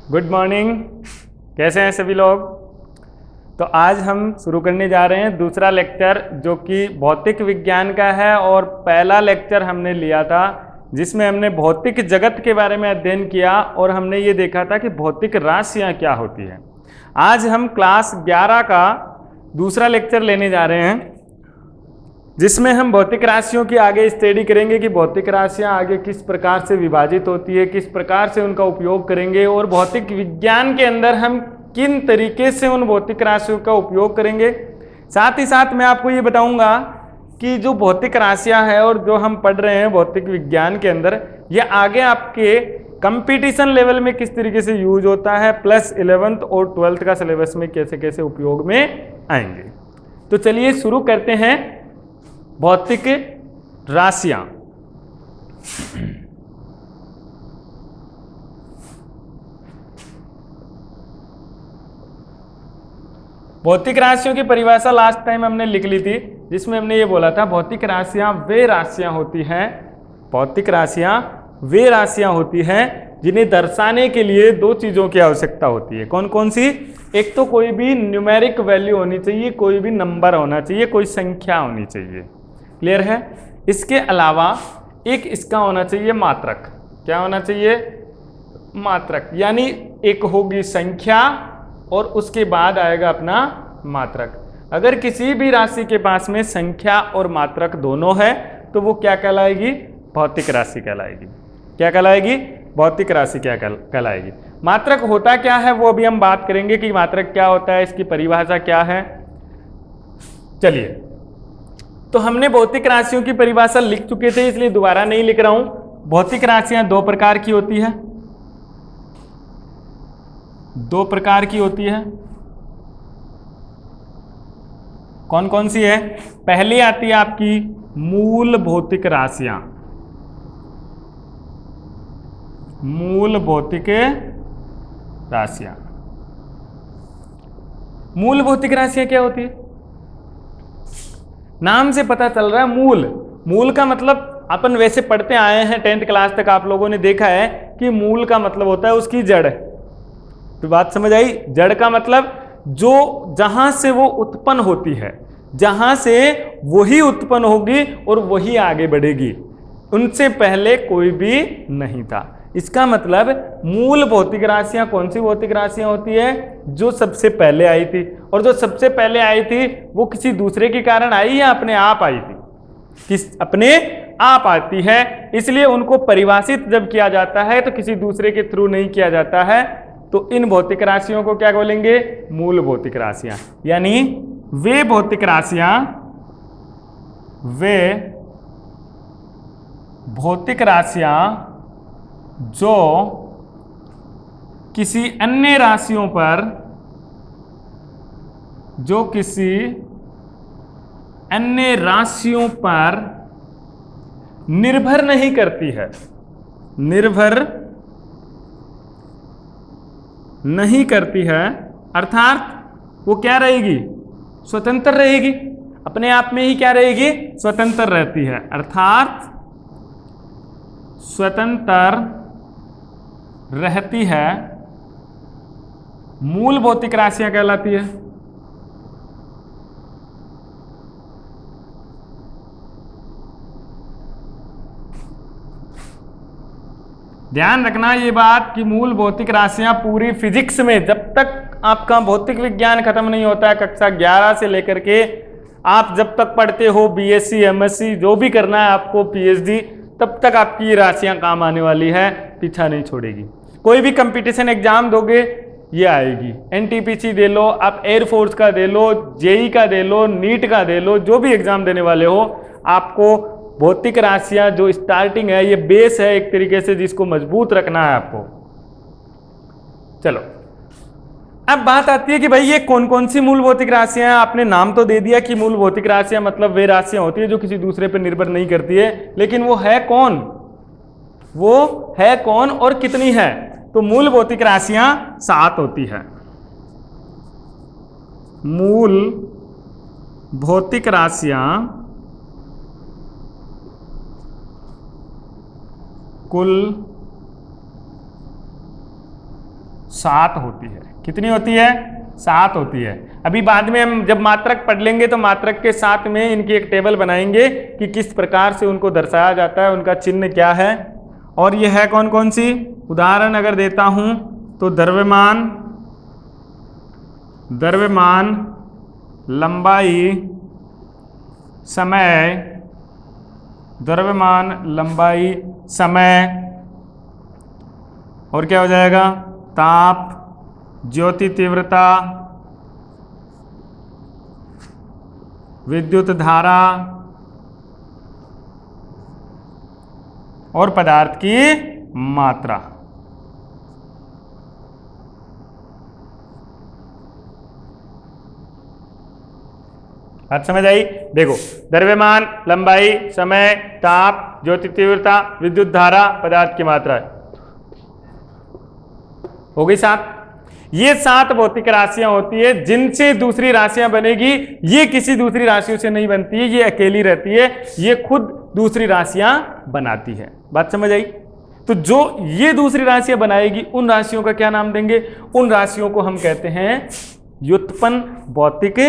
Good morning. कैसे हैं सभी लोग? तो आज हम शुरू करने जा रहे हैं दूसरा लेक्चर जो कि भौतिक विज्ञान का है। और पहला लेक्चर हमने लिया था जिसमें हमने भौतिक जगत के बारे में अध्ययन किया और हमने ये देखा था कि भौतिक राशियाँ क्या होती हैं। आज हम क्लास 11 का दूसरा लेक्चर लेने जा रहे हैं जिसमें हम भौतिक राशियों की आगे स्टडी करेंगे कि भौतिक राशियां आगे किस प्रकार से विभाजित होती है, किस प्रकार से उनका उपयोग करेंगे और भौतिक विज्ञान के अंदर हम किन तरीके से उन भौतिक राशियों का उपयोग करेंगे। साथ ही साथ मैं आपको ये बताऊंगा कि जो भौतिक राशियां हैं और जो हम पढ़ रहे हैं भौतिक विज्ञान के अंदर, ये आगे आपके कंपटीशन लेवल में किस तरीके से यूज होता है, प्लस 11th और 12th का सिलेबस में कैसे कैसे उपयोग में आएंगे। तो चलिए शुरू करते हैं। भौतिक राशियां। भौतिक राशियों की परिभाषा लास्ट टाइम हमने लिख ली थी जिसमें हमने ये बोला था भौतिक राशियां वे राशियां होती हैं, भौतिक राशियां वे राशियां होती हैं जिन्हें दर्शाने के लिए दो चीजों की आवश्यकता होती है। कौन कौन सी? एक तो कोई भी न्यूमेरिक वैल्यू होनी चाहिए, कोई भी नंबर होना चाहिए, कोई संख्या होनी चाहिए। क्लियर है? इसके अलावा एक इसका होना चाहिए मात्रक। क्या होना चाहिए? मात्रक। यानी एक होगी संख्या और उसके बाद आएगा अपना मात्रक। अगर किसी भी राशि के पास में संख्या और मात्रक दोनों है तो वो क्या कहलाएगी? भौतिक राशि कहलाएगी। क्या कहलाएगी? भौतिक राशि क्या कहलाएगी। मात्रक होता क्या है वो अभी हम बात करेंगे कि मात्रक क्या होता है, इसकी परिभाषा क्या है। चलिए, तो हमने भौतिक राशियों की परिभाषा लिख चुके थे इसलिए दोबारा नहीं लिख रहा हूं। भौतिक राशियां दो प्रकार की होती है, दो प्रकार की होती है। कौन कौन सी है? पहली आती है आपकी मूल भौतिक राशियां। मूल भौतिक राशियां। मूल भौतिक राशियां क्या होती है? नाम से पता चल रहा है मूल। मूल का मतलब अपन वैसे पढ़ते आए हैं 10th क्लास तक, आप लोगों ने देखा है कि मूल का मतलब होता है उसकी जड़। तो बात समझ आई? जड़ का मतलब जो जहां से वो उत्पन्न होती है, जहां से वही उत्पन्न होगी और वही आगे बढ़ेगी, उनसे पहले कोई भी नहीं था। इसका मतलब मूल भौतिक राशियां कौन सी भौतिक राशियां होती है? जो सबसे पहले आई थी। और जो सबसे पहले आई थी वो किसी दूसरे के कारण आई या अपने आप आई थी? किस अपने आप आती है। इसलिए उनको परिभाषित जब किया जाता है तो किसी दूसरे के थ्रू नहीं किया जाता है। तो इन भौतिक राशियों को क्या बोलेंगे? मूल भौतिक राशियां। यानी वे भौतिक राशियां, वे भौतिक राशियां जो किसी अन्य राशियों पर, जो किसी अन्य राशियों पर निर्भर नहीं करती है, निर्भर नहीं करती है, अर्थात वो क्या रहेगी? स्वतंत्र रहेगी। अपने आप में ही क्या रहेगी? स्वतंत्र रहती है। अर्थात स्वतंत्र रहती है, मूल भौतिक राशियां कहलाती है। ध्यान रखना ये बात कि मूल भौतिक राशियां पूरी फिजिक्स में, जब तक आपका भौतिक विज्ञान खत्म नहीं होता है, कक्षा 11 से लेकर के आप जब तक पढ़ते हो बीएससी, एमएससी, जो भी करना है आपको, पीएचडी, तब तक आपकी ये राशियां काम आने वाली है, पीछा नहीं छोड़ेगी। कोई भी कंपटीशन एग्जाम दोगे ये आएगी। एनटीपीसी दे लो, आप एयरफोर्स का दे लो, जेई का दे लो, नीट का दे लो, जो भी एग्जाम देने वाले हो, आपको भौतिक राशियां जो स्टार्टिंग है, ये बेस है एक तरीके से जिसको मजबूत रखना है आपको। चलो, अब बात आती है कि भाई ये कौन कौन सी मूल भौतिक राशियां हैं। आपने नाम तो दे दिया कि मूल भौतिक राशियां मतलब वे राशियां होती है जो किसी दूसरे पर निर्भर नहीं करती है, लेकिन वो है कौन? वो है कौन और कितनी है? तो मूल भौतिक राशियां 7 होती है। मूल भौतिक राशियां कुल 7 होती है। कितनी होती है? 7 होती है। अभी बाद में हम जब मात्रक पढ़ लेंगे तो मात्रक के साथ में इनकी एक टेबल बनाएंगे कि किस प्रकार से उनको दर्शाया जाता है, उनका चिन्ह क्या है। और ये है कौन कौन सी? उदाहरण अगर देता हूं तो द्रव्यमान, लंबाई, समय, द्रव्यमान, लंबाई, समय, और क्या हो जाएगा? ताप, ज्योति तीव्रता, विद्युत धारा और पदार्थ की मात्रा। बात समझ आई? देखो, द्रव्यमान, लंबाई, समय, ताप, ज्योति तीव्रता, विद्युत धारा, पदार्थ की मात्रा। हो गई 7। ये 7 भौतिक राशियां होती है जिनसे दूसरी राशियां बनेगी। ये किसी दूसरी राशियों से नहीं बनती है, ये अकेली रहती है, ये खुद दूसरी राशियां बनाती है। बात समझ आई? तो जो ये दूसरी राशियां बनाएगी उन राशियों का क्या नाम देंगे? उन राशियों को हम कहते हैं व्युत्पन्न भौतिक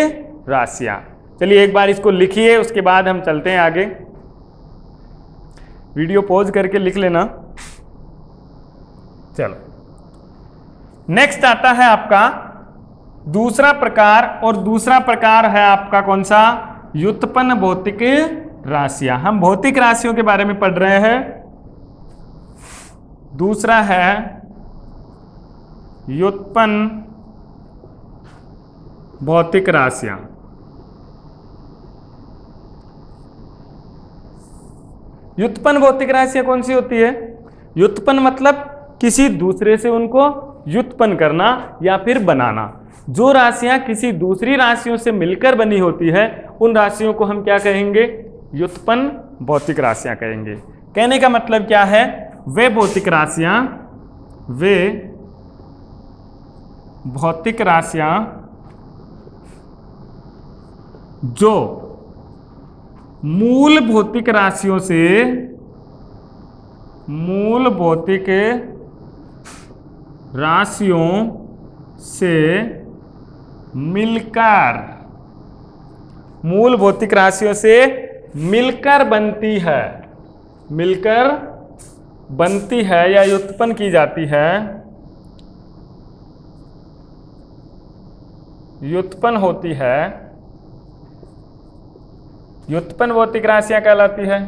राशियां। चलिए एक बार इसको लिखिए, उसके बाद हम चलते हैं आगे। वीडियो पॉज करके लिख लेना। चलो, नेक्स्ट आता है आपका दूसरा प्रकार, और दूसरा प्रकार है आपका कौन सा? व्युत्पन्न भौतिक राशियां। हम भौतिक राशियों के बारे में पढ़ रहे हैं। दूसरा है व्युत्पन्न भौतिक राशियां। व्युत्पन्न भौतिक राशियां कौन सी होती है? व्युत्पन्न मतलब किसी दूसरे से उनको व्युत्पन्न करना या फिर बनाना। जो राशियां किसी दूसरी राशियों से मिलकर बनी होती है उन राशियों को हम क्या कहेंगे? व्युत्पन्न भौतिक राशियां कहेंगे। कहने का मतलब क्या है? वे भौतिक राशियां जो मूल भौतिक राशियों से मिलकर, मूल भौतिक राशियों से मिलकर बनती है या व्युत्पन्न की जाती है, व्युत्पन्न होती है, व्युत्पन्न भौतिक राशियां कहलाती है।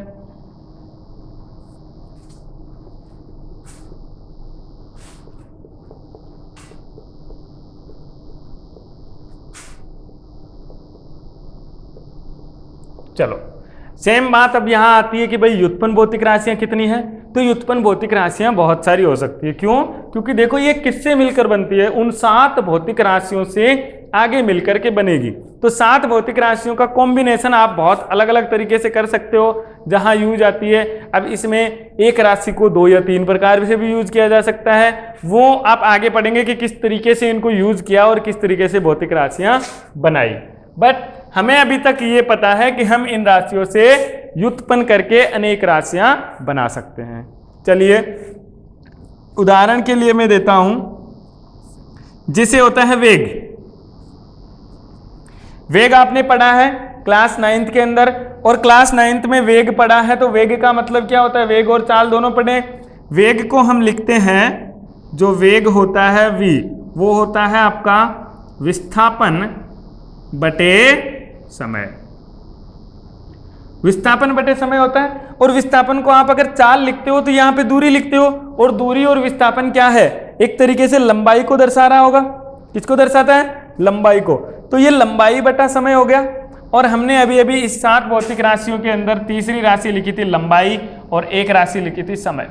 चलो, सेम बात अब यहां आती है कि भाई व्युत्पन्न भौतिक राशियां कितनी है? तो व्युत्पन्न भौतिक राशियां बहुत सारी हो सकती है। क्यों? क्योंकि देखो ये किससे मिलकर बनती है? उन 7 भौतिक राशियों से आगे मिलकर के बनेगी। तो 7 भौतिक राशियों का कॉम्बिनेशन आप बहुत अलग अलग तरीके से कर सकते हो जहां यूज आती है। अब इसमें एक राशि को 2 या 3 प्रकार से भी यूज किया जा सकता है। वो आप आगे पढ़ेंगे कि किस तरीके से इनको यूज किया और किस तरीके से भौतिक राशियां बनाई। बट हमें अभी तक ये पता है कि हम इन राशियों से व्युत्पन्न करके अनेक राशियां बना सकते हैं। चलिए उदाहरण के लिए मैं देता हूं, जिसे होता है वेग। वेग आपने पढ़ा है क्लास 9th के अंदर, और क्लास 9th में वेग पढ़ा है। तो वेग का मतलब क्या होता है? वेग और चाल दोनों पढ़े। वेग को हम लिखते हैं, जो वेग होता है v, वो होता है आपका विस्थापन बटे समय। विस्थापन बटे समय होता है। और विस्थापन को आप अगर चाल लिखते हो तो यहां पे दूरी लिखते हो, और दूरी और विस्थापन क्या है? एक तरीके से लंबाई को दर्शा रहा होगा। किसको दर्शाता है? लंबाई को। तो ये लंबाई बटा समय हो गया। और हमने अभी अभी इस 7 भौतिक राशियों के अंदर तीसरी राशि लिखी थी लंबाई, और एक राशि लिखी थी समय।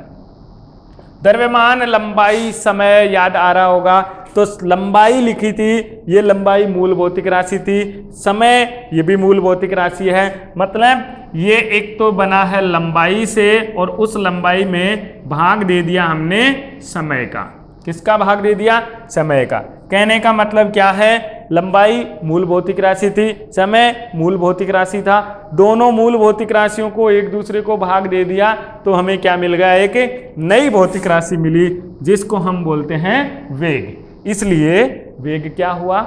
द्रव्यमान, लंबाई, समय याद आ रहा होगा। तो लंबाई लिखी थी, ये लंबाई मूल भौतिक राशि थी। समय ये भी मूल भौतिक राशि है। मतलब ये एक तो बना है लंबाई से, और उस लंबाई में भाग दे दिया हमने समय का। किसका भाग दे दिया? समय का। कहने का मतलब क्या है? लंबाई मूल भौतिक राशि थी, समय मूल भौतिक राशि था। दोनों मूल भौतिक राशियों को एक दूसरे को भाग दे दिया तो हमें क्या मिल गया, एक नई भौतिक राशि मिली जिसको हम बोलते हैं वेग। इसलिए वेग क्या हुआ,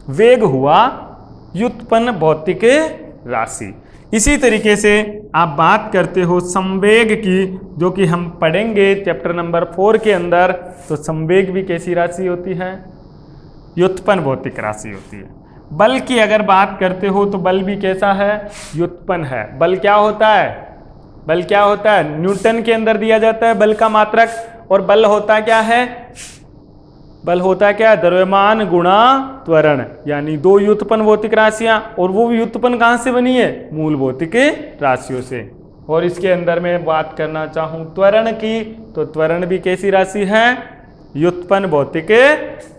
वेग हुआ व्युत्पन्न भौतिक राशि। इसी तरीके से आप बात करते हो संवेग की, जो कि हम पढ़ेंगे चैप्टर नंबर 4 के अंदर। तो संवेग भी कैसी राशि होती है, व्युत्पन्न भौतिक राशि होती है। बल की अगर बात करते हो तो बल भी कैसा है, व्युत्पन्न है। बल क्या होता है, बल क्या होता है, न्यूटन के अंदर दिया जाता है बल का मात्रक। और बल होता क्या है, बल होता क्या है, द्रव्यमान गुणा त्वरण, यानी दो व्युत्पन्न भौतिक राशियां। और वो व्युत्पन्न कहां से बनी है, मूल भौतिक राशियों से। और इसके अंदर मैं बात करना चाहूं त्वरण की, तो त्वरण भी कैसी राशि है, व्युत्पन्न भौतिक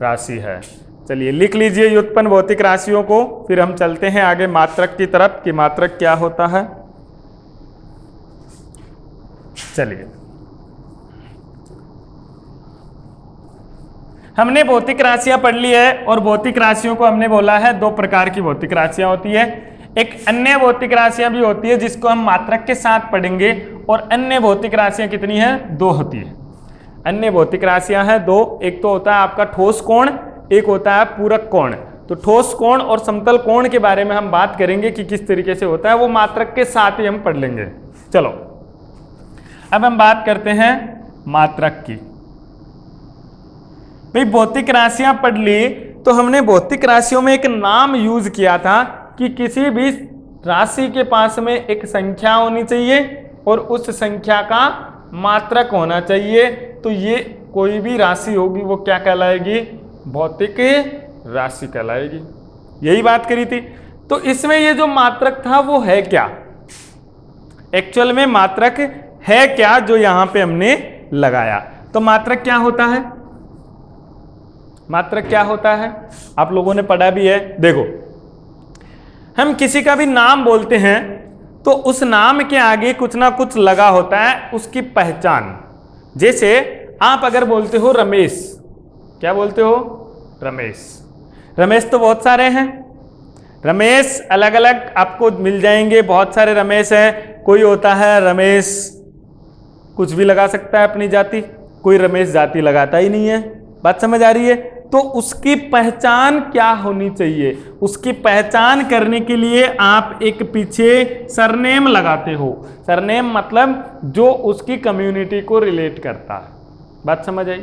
राशि है। चलिए लिख लीजिए व्युत्पन्न भौतिक राशियों को, फिर हम चलते हैं आगे मात्रक की तरफ कि मात्रक क्या होता है। चलिए, हमने भौतिक राशियां पढ़ ली है और भौतिक राशियों को हमने बोला है दो प्रकार की भौतिक राशियां होती है। एक अन्य भौतिक राशियां भी होती है जिसको हम मात्रक के साथ पढ़ेंगे। और अन्य भौतिक राशियां कितनी है, दो होती है। अन्य भौतिक राशियां हैं दो, एक तो होता है आपका ठोस कोण, एक होता है पूरक कोण। तो ठोस कोण और समतल कोण के बारे में हम बात करेंगे कि किस तरीके से होता है, वो मात्रक के साथ ही हम पढ़ लेंगे। चलो अब हम बात करते हैं मात्रक की। भाई भौतिक राशियां पढ़ ली तो हमने भौतिक राशियों में एक नाम यूज किया था कि किसी भी राशि के पास में एक संख्या होनी चाहिए और उस संख्या का मात्रक होना चाहिए। तो ये कोई भी राशि होगी वो क्या कहलाएगी, भौतिक राशि कहलाएगी। यही बात करी थी। तो इसमें ये जो मात्रक था वो है क्या, एक्चुअल में मात्रक है क्या जो यहां पे हमने लगाया। तो मात्रक क्या होता है, मात्रक क्या होता है आप लोगों ने पढ़ा भी है। देखो हम किसी का भी नाम बोलते हैं तो उस नाम के आगे कुछ ना कुछ लगा होता है, उसकी पहचान। जैसे आप अगर बोलते हो रमेश, क्या बोलते हो, रमेश। रमेश तो बहुत सारे हैं, रमेश अलग अलग आपको मिल जाएंगे, बहुत सारे रमेश हैं। कोई होता है रमेश कुछ भी लगा सकता है अपनी जाति, कोई रमेश जाति लगाता ही नहीं है। बात समझ आ रही है। तो उसकी पहचान क्या होनी चाहिए, उसकी पहचान करने के लिए आप एक पीछे सरनेम लगाते हो। सरनेम मतलब जो उसकी कम्युनिटी को रिलेट करता है। बात समझ आई।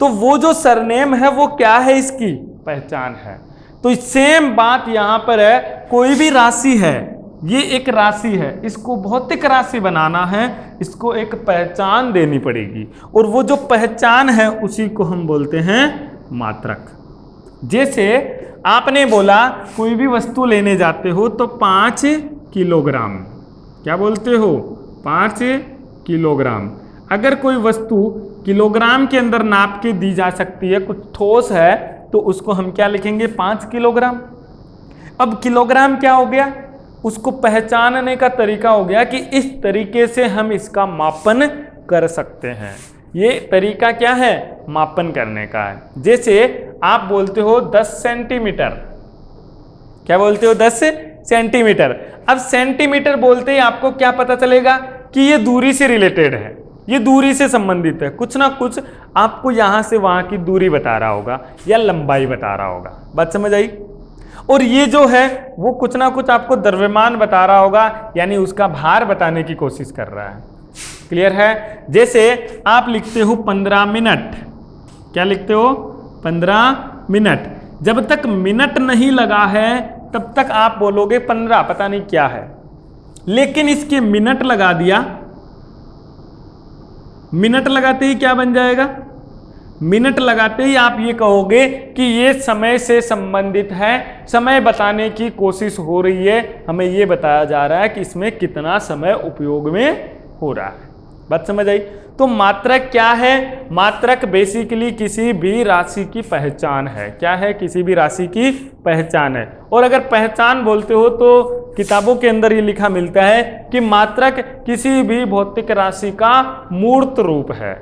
तो वो जो सरनेम है वो क्या है, इसकी पहचान है। तो सेम बात यहां पर है, कोई भी राशि है, ये एक राशि है, इसको भौतिक राशि बनाना है, इसको एक पहचान देनी पड़ेगी। और वो जो पहचान है उसी को हम बोलते हैं मात्रक। जैसे आपने बोला कोई भी वस्तु लेने जाते हो तो 5 किलोग्राम, क्या बोलते हो, 5 किलोग्राम। अगर कोई वस्तु किलोग्राम के अंदर नाप के दी जा सकती है, कुछ ठोस है, तो उसको हम क्या लिखेंगे, 5 किलोग्राम। अब किलोग्राम क्या हो गया, उसको पहचानने का तरीका हो गया कि इस तरीके से हम इसका मापन कर सकते हैं। ये तरीका क्या है, मापन करने का है। जैसे आप बोलते हो 10 सेंटीमीटर, क्या बोलते हो, 10 सेंटीमीटर। अब सेंटीमीटर बोलते ही आपको क्या पता चलेगा कि ये दूरी से रिलेटेड है, ये दूरी से संबंधित है। कुछ ना कुछ आपको यहां से वहां की दूरी बता रहा होगा या लंबाई बता रहा होगा। बात समझ आई। और ये जो है वो कुछ ना कुछ आपको द्रव्यमान बता रहा होगा, यानी उसका भार बताने की कोशिश कर रहा है। क्लियर है। जैसे आप लिखते हो 15 मिनट, क्या लिखते हो, 15 मिनट। जब तक मिनट नहीं लगा है तब तक आप बोलोगे 15, पता नहीं क्या है। लेकिन इसके मिनट लगा दिया, मिनट लगाते ही क्या बन जाएगा, मिनट लगाते ही आप ये कहोगे कि ये समय से संबंधित है, समय बताने की कोशिश हो रही है, हमें ये बताया जा रहा है कि इसमें कितना समय उपयोग में हो रहा है। बात समझ आई। तो मात्रक क्या है, मात्रक बेसिकली किसी भी राशि की पहचान है। क्या है, किसी भी राशि की पहचान है। और अगर पहचान बोलते हो तो किताबों के अंदर ये लिखा मिलता है कि मात्रक किसी भी भौतिक राशि का मूर्त रूप है।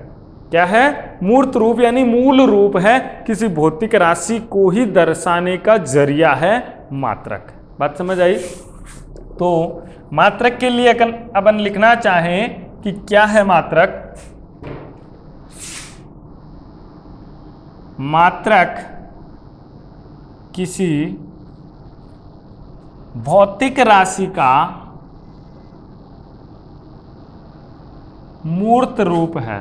क्या है? मूर्त रूप यानी मूल रूप है, किसी भौतिक राशि को ही दर्शाने का जरिया है मात्रक। बात समझ आई? तो मात्रक के लिए अपन लिखना चाहें कि क्या है मात्रक? मात्रक किसी भौतिक राशि का मूर्त रूप है।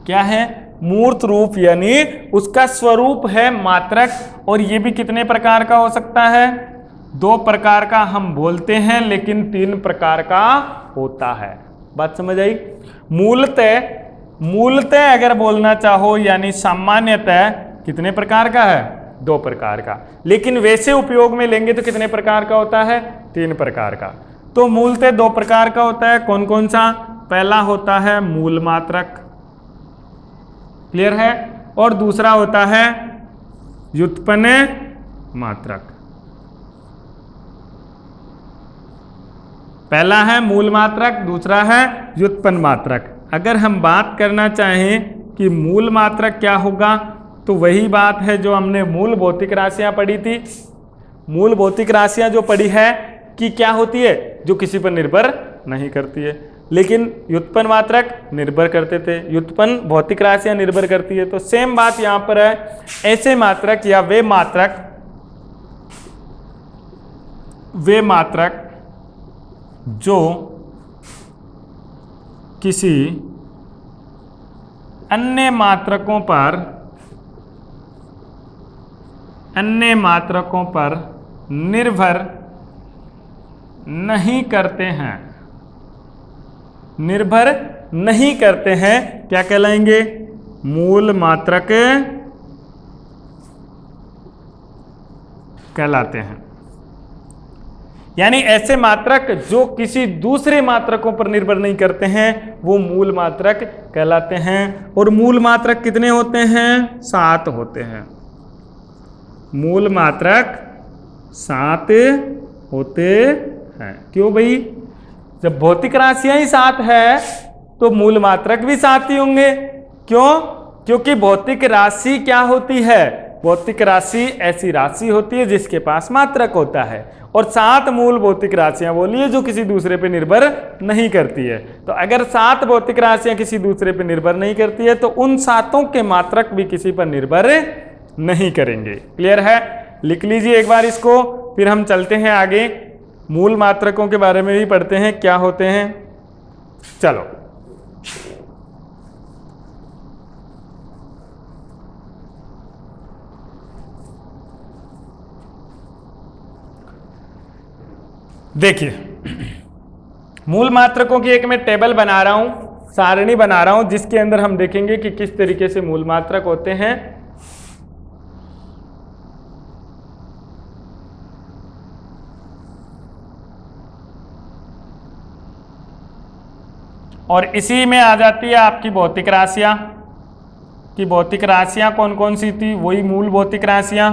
क्या है? मूर्त रूप यानी उसका स्वरूप है मात्रक। और ये भी कितने प्रकार का हो सकता है? 2 प्रकार का हम बोलते हैं, लेकिन 3 प्रकार का होता है। बात समझ आई? मूलतः अगर बोलना चाहो यानी सामान्यतः कितने प्रकार का है? 2 प्रकार का। लेकिन वैसे उपयोग में लेंगे तो कितने प्रकार का होता है? 3 प्रकार का। तो मूलतः 2 प्रकार का होता है। कौन कौन सा? पहला होता है मूल मात्रक, क्लियर है? और दूसरा होता है व्युत्पन्न मात्रक। पहला है मूल मात्रक, दूसरा है व्युत्पन्न मात्रक। अगर हम बात करना चाहें कि मूल मात्रक क्या होगा, तो वही बात है जो हमने मूल भौतिक राशियां पढ़ी थी। मूल भौतिक राशियां जो पढ़ी है कि क्या होती है? जो किसी पर निर्भर नहीं करती है। लेकिन व्युत्पन्न मात्रक निर्भर करते थे, व्युत्पन्न भौतिक राशियां निर्भर करती है। तो सेम बात यहां पर है। ऐसे मात्रक या वे मात्रक जो किसी अन्य मात्रकों पर निर्भर नहीं करते हैं, क्या कहलाएंगे? मूल मात्रक कहलाते हैं। यानी ऐसे मात्रक जो किसी दूसरे मात्रकों पर निर्भर नहीं करते हैं, वो मूल मात्रक कहलाते हैं। और मूल मात्रक कितने होते हैं? 7 होते हैं। मूल मात्रक 7 होते हैं। क्यों भाई? जब भौतिक राशियां ही 7 है तो मूल मात्रक भी 7 ही होंगे। क्यों? क्योंकि भौतिक राशि क्या होती है? भौतिक राशि ऐसी राशि होती है जिसके पास मात्रक होता है। और 7 मूल भौतिक राशियां बोलिए जो किसी दूसरे पर निर्भर नहीं करती है। तो अगर 7 भौतिक राशियां किसी दूसरे पर निर्भर नहीं करती है, तो उन 7 के मात्रक भी किसी पर निर्भर नहीं करेंगे। क्लियर है? लिख लीजिए एक बार इसको, फिर हम चलते हैं आगे। मूल मात्रकों के बारे में भी पढ़ते हैं क्या होते हैं। चलो, देखिए मूल मात्रकों की एक मैं टेबल बना रहा हूं, सारणी बना रहा हूं, जिसके अंदर हम देखेंगे कि किस तरीके से मूल मात्रक होते हैं। और इसी में आ जाती है आपकी भौतिक राशियां। कि भौतिक राशियां कौन कौन सी थी? वही मूल भौतिक राशियां।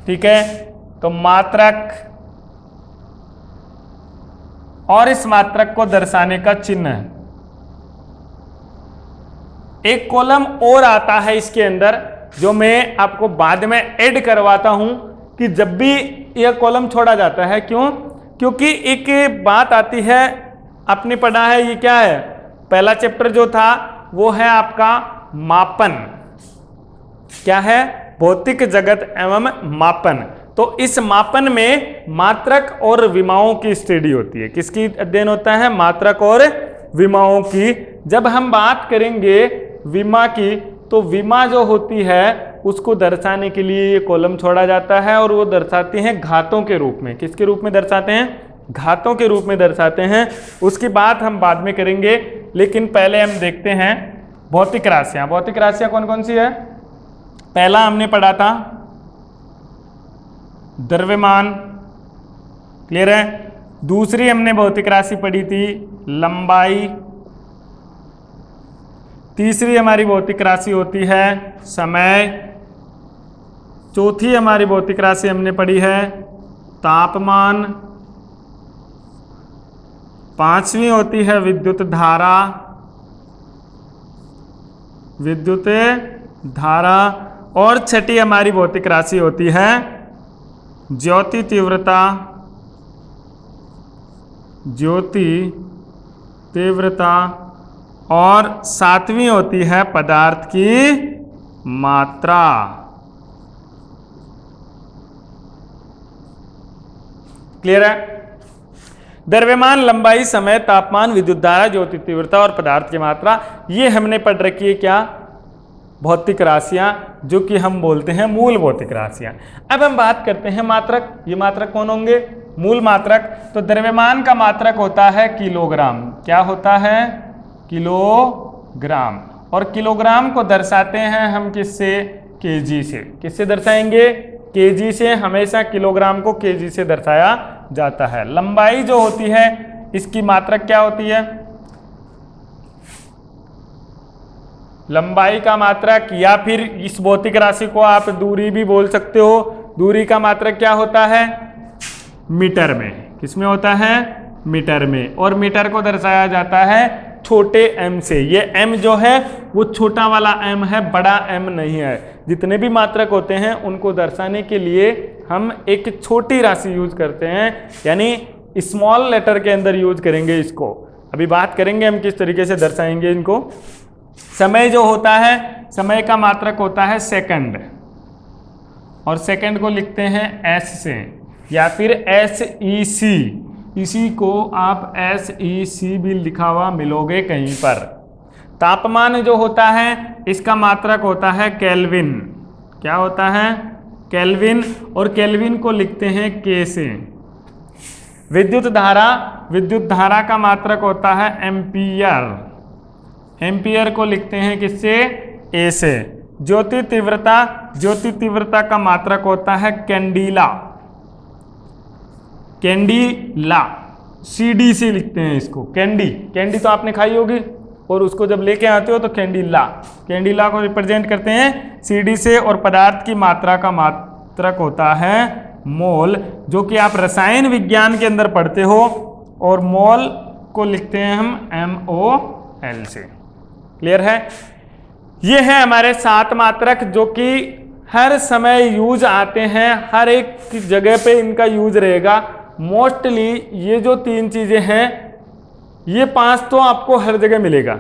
ठीक है? तो मात्रक और इस मात्रक को दर्शाने का चिन्ह है। एक कॉलम और आता है इसके अंदर, जो मैं आपको बाद में ऐड करवाता हूं कि जब भी यह कॉलम छोड़ा जाता है। क्यों? क्योंकि एक बात आती है, आपने पढ़ा है, ये क्या है? पहला चैप्टर जो था वो है आपका मापन। क्या है? भौतिक जगत एवं मापन। तो इस मापन में मात्रक और विमाओं की स्टडी होती है। किसकी अध्ययन होता है? मात्रक और विमाओं की। जब हम बात करेंगे विमा की, तो विमा जो होती है उसको दर्शाने के लिए ये कॉलम छोड़ा जाता है, और वो दर्शाते हैं घातों के रूप में। किसके रूप में दर्शाते हैं? घातों के रूप में दर्शाते हैं। उसकी बात हम बाद में करेंगे, लेकिन पहले हम देखते हैं भौतिक राशियां। भौतिक राशियां कौन कौन सी है? पहला हमने पढ़ा था द्रव्यमान, क्लियर है? दूसरी हमने भौतिक राशि पढ़ी थी लंबाई। तीसरी हमारी भौतिक राशि होती है समय। चौथी हमारी भौतिक राशि हमने पढ़ी है तापमान। पांचवी होती है विद्युत धारा, विद्युत धारा। और छठी हमारी भौतिक राशि होती है ज्योति तीव्रता, ज्योति तीव्रता। और सातवीं होती है पदार्थ की मात्रा। क्लियर है? द्रव्यमान, लंबाई, समय, तापमान, विद्युत धारा, ज्योति तीव्रता और पदार्थ की मात्रा, ये हमने पढ़ रखी है क्या? भौतिक राशियां, जो कि हम बोलते हैं मूल भौतिक राशियां। अब हम बात करते हैं मात्रक। ये मात्रक कौन होंगे? मूल मात्रक। तो द्रव्यमान का मात्रक होता है किलोग्राम। क्या होता है? किलोग्राम। और किलोग्राम को दर्शाते हैं हम किससे? केजी से। किससे दर्शाएंगे? केजी से। हमेशा किलोग्राम को केजी से दर्शाया जाता है। लंबाई जो होती है इसकी मात्रक क्या होती है? लंबाई का मात्रक, या फिर इस भौतिक राशि को आप दूरी भी बोल सकते हो। दूरी का मात्रक क्या होता है? मीटर में। किसमें होता है? मीटर में। और मीटर को दर्शाया जाता है छोटे m से। ये m जो है वो छोटा वाला m है, बड़ा m नहीं है। जितने भी मात्रक होते हैं उनको दर्शाने के लिए हम एक छोटी राशि यूज करते हैं, यानी स्मॉल लेटर के अंदर यूज करेंगे इसको। अभी बात करेंगे हम किस तरीके से दर्शाएंगे इनको। समय जो होता है, समय का मात्रक होता है सेकंड, और सेकंड को लिखते हैं s से, या फिर SEC। इसी को आप SEC भी लिखा हुआ मिलोगे कहीं पर। तापमान जो होता है इसका मात्रक होता है केल्विन। क्या होता है? केल्विन। और केल्विन को लिखते हैं K से। विद्युत धारा, विद्युत धारा का मात्रक होता है एम्पियर। एम्पियर को लिखते हैं किससे? A से। ज्योति तीव्रता, ज्योति तीव्रता का मात्रक होता है कैंडीला। कैंडीला, CD से लिखते हैं इसको। कैंडी, कैंडी तो आपने खाई होगी, और उसको जब लेके आते हो तो कैंडीला, कैंडीला को रिप्रेजेंट करते हैं CD से। और पदार्थ की मात्रा का मात्रक होता है मोल, जो कि आप रसायन विज्ञान के अंदर पढ़ते हो। और मोल को लिखते हैं हम MOL से। क्लियर है? ये है हमारे 7 मात्रक, जो कि हर समय यूज आते हैं, हर एक जगह पे इनका यूज रहेगा। मोस्टली ये जो 3 चीजें हैं, ये 5 तो आपको हर जगह मिलेगा,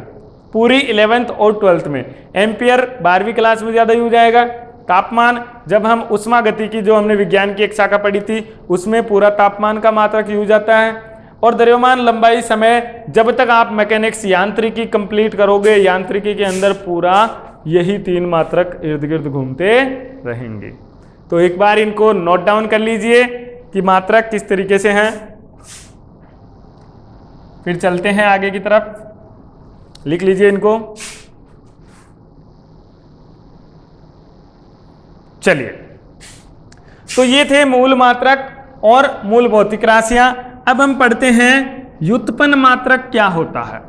पूरी 11th और 12th में। एम्पियर 12वीं क्लास में ज्यादा यूज आएगा। तापमान, जब हम उष्मा गति की जो हमने विज्ञान की एक शाखा पढ़ी थी उसमें पूरा तापमान का मात्रक यूज आता है। और द्रव्यमान, लंबाई, समय, जब तक आप मैकेनिक्स यांत्रिकी कंप्लीट करोगे, यांत्रिकी के अंदर पूरा यही 3 मात्रक इर्द गिर्द घूमते रहेंगे। तो एक बार इनको नोट डाउन कर लीजिए कि मात्रक किस तरीके से हैं। फिर चलते हैं आगे की तरफ। लिख लीजिए इनको। चलिए, तो ये थे मूल मात्रक और मूल भौतिक राशियां। अब हम पढ़ते हैं व्युत्पन्न मात्रक क्या होता है।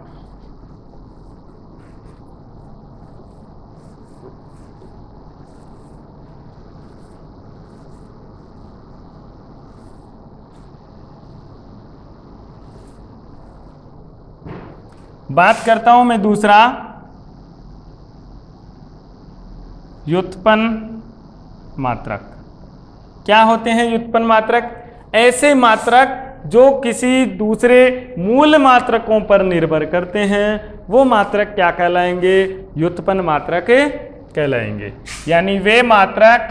बात करता हूं मैं दूसरा, व्युत्पन्न मात्रक। क्या होते हैं व्युत्पन्न मात्रक? ऐसे मात्रक जो किसी दूसरे मूल मात्रकों पर निर्भर करते हैं, वो मात्रक क्या कहलाएंगे? व्युत्पन्न मात्रक कहलाएंगे। यानी वे मात्रक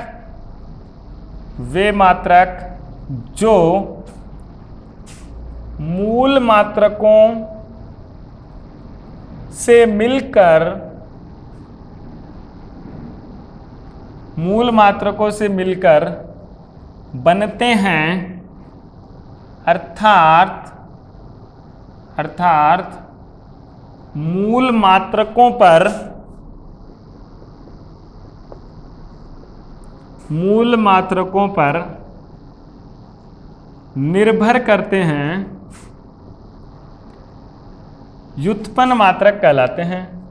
जो मूल मात्रकों से मिलकर बनते हैं, अर्थात मूल मात्रकों पर निर्भर करते हैं, व्युत्पन्न मात्रक कहलाते हैं।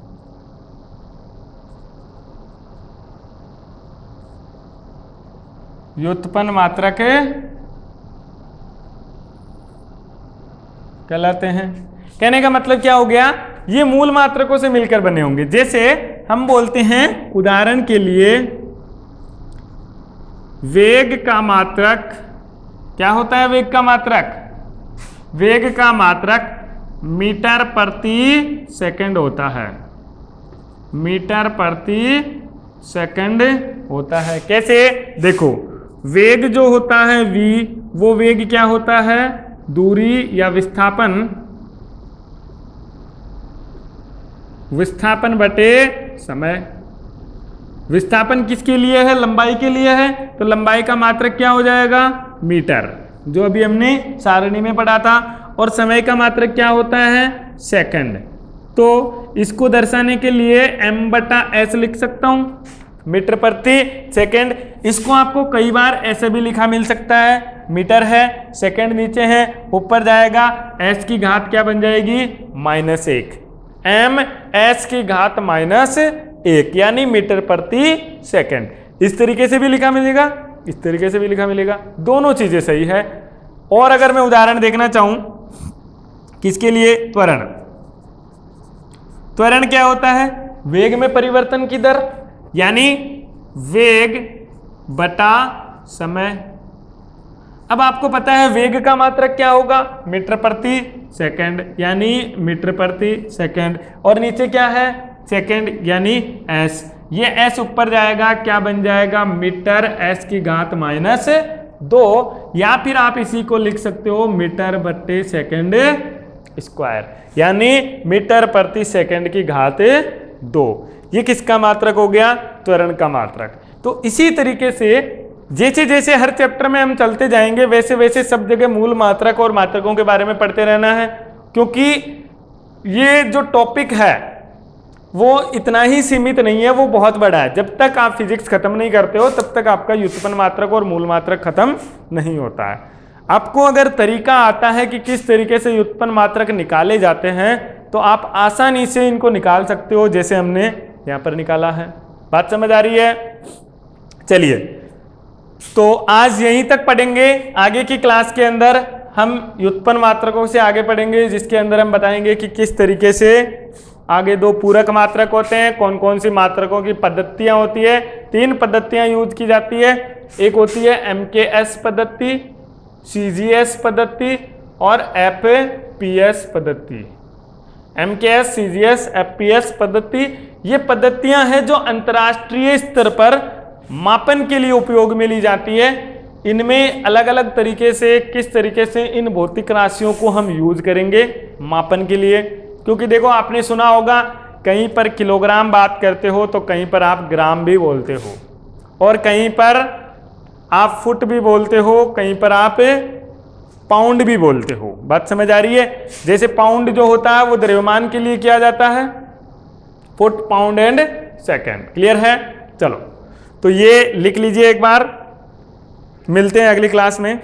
व्युत्पन्न मात्रक कहलाते हैं। कहने का मतलब क्या हो गया, ये मूल मात्रकों से मिलकर बने होंगे। जैसे हम बोलते हैं उदाहरण के लिए वेग का मात्रक क्या होता है, वेग का मात्रक, वेग का मात्रक मीटर प्रति सेकंड होता है, मीटर प्रति सेकंड होता है। कैसे, देखो वेग जो होता है v, वो वेग क्या होता है, दूरी या विस्थापन, विस्थापन बटे समय। विस्थापन किसके लिए है, लंबाई के लिए है, तो लंबाई का मात्रक क्या हो जाएगा, मीटर, जो अभी हमने सारणी में पढ़ा था। और समय का मात्रक क्या होता है, सेकंड। तो इसको दर्शाने के लिए m/s लिख सकता हूं, मीटर प्रति सेकंड। इसको आपको कई बार ऐसे भी लिखा मिल सकता है, मीटर है, सेकंड नीचे है, ऊपर जाएगा s की घात क्या बन जाएगी, -1, ms की घात -1, यानी मीटर प्रति सेकंड। इस तरीके से भी लिखा मिलेगा, इस तरीके से भी लिखा मिलेगा, दोनों चीजें सही है। और अगर मैं उदाहरण देखना चाहूं किसके लिए, त्वरण। त्वरण क्या होता है, वेग में परिवर्तन की दर, यानी वेग बटा समय। अब आपको पता है वेग का मात्रक क्या होगा, मीटर प्रति सेकंड, यानी मीटर प्रति सेकंड। और नीचे क्या है, सेकंड, यानी s। ये s ऊपर जाएगा, क्या बन जाएगा, मीटर s की घात -2, या फिर आप इसी को लिख सकते हो मीटर बटे सेकंड स्क्वायर, यानी मीटर प्रति सेकंड की घात 2। ये किसका मात्रक हो गया, त्वरण का मात्रक। तो इसी तरीके से जैसे जैसे हर चैप्टर में हम चलते जाएंगे, वैसे वैसे सब जगह मूल मात्रक और मात्रकों के बारे में पढ़ते रहना है, क्योंकि ये जो टॉपिक है वो इतना ही सीमित नहीं है, वो बहुत बड़ा है। जब तक आप फिजिक्स खत्म नहीं करते हो तब तक आपका व्युत्पन्न मात्रक और मूल मात्रक खत्म नहीं होता है। आपको अगर तरीका आता है कि किस तरीके से व्युत्पन्न मात्रक निकाले जाते हैं, तो आप आसानी से इनको निकाल सकते हो, जैसे हमने यहाँ पर निकाला है। बात समझ आ रही है? चलिए, तो आज यहीं तक पढ़ेंगे। आगे की क्लास के अंदर हम व्युत्पन्न मात्रकों से आगे पढ़ेंगे, जिसके अंदर हम बताएंगे कि किस तरीके से आगे 2 पूरक मात्रक होते हैं, कौन कौन सी मात्रकों की पद्धतियां होती है। 3 पद्धतियां यूज की जाती है, एक होती है MKS पद्धति, CGS पद्धति और FPS पद्धति। MKS, CGS, FPS पद्धति ये पद्धतियां हैं जो अंतर्राष्ट्रीय स्तर पर मापन के लिए उपयोग में ली जाती है। इनमें अलग अलग तरीके से किस तरीके से इन भौतिक राशियों को हम यूज करेंगे मापन के लिए, क्योंकि देखो आपने सुना होगा कहीं पर किलोग्राम बात करते हो तो कहीं पर आप ग्राम भी बोलते हो, और कहीं पर आप फुट भी बोलते हो, कहीं पर आप पाउंड भी बोलते हो। बात समझ आ रही है? जैसे पाउंड जो होता है वो द्रव्यमान के लिए किया जाता है, foot, pound and second. Clear है? चलो, तो ये लिख लीजिए एक बार। मिलते हैं अगली क्लास में।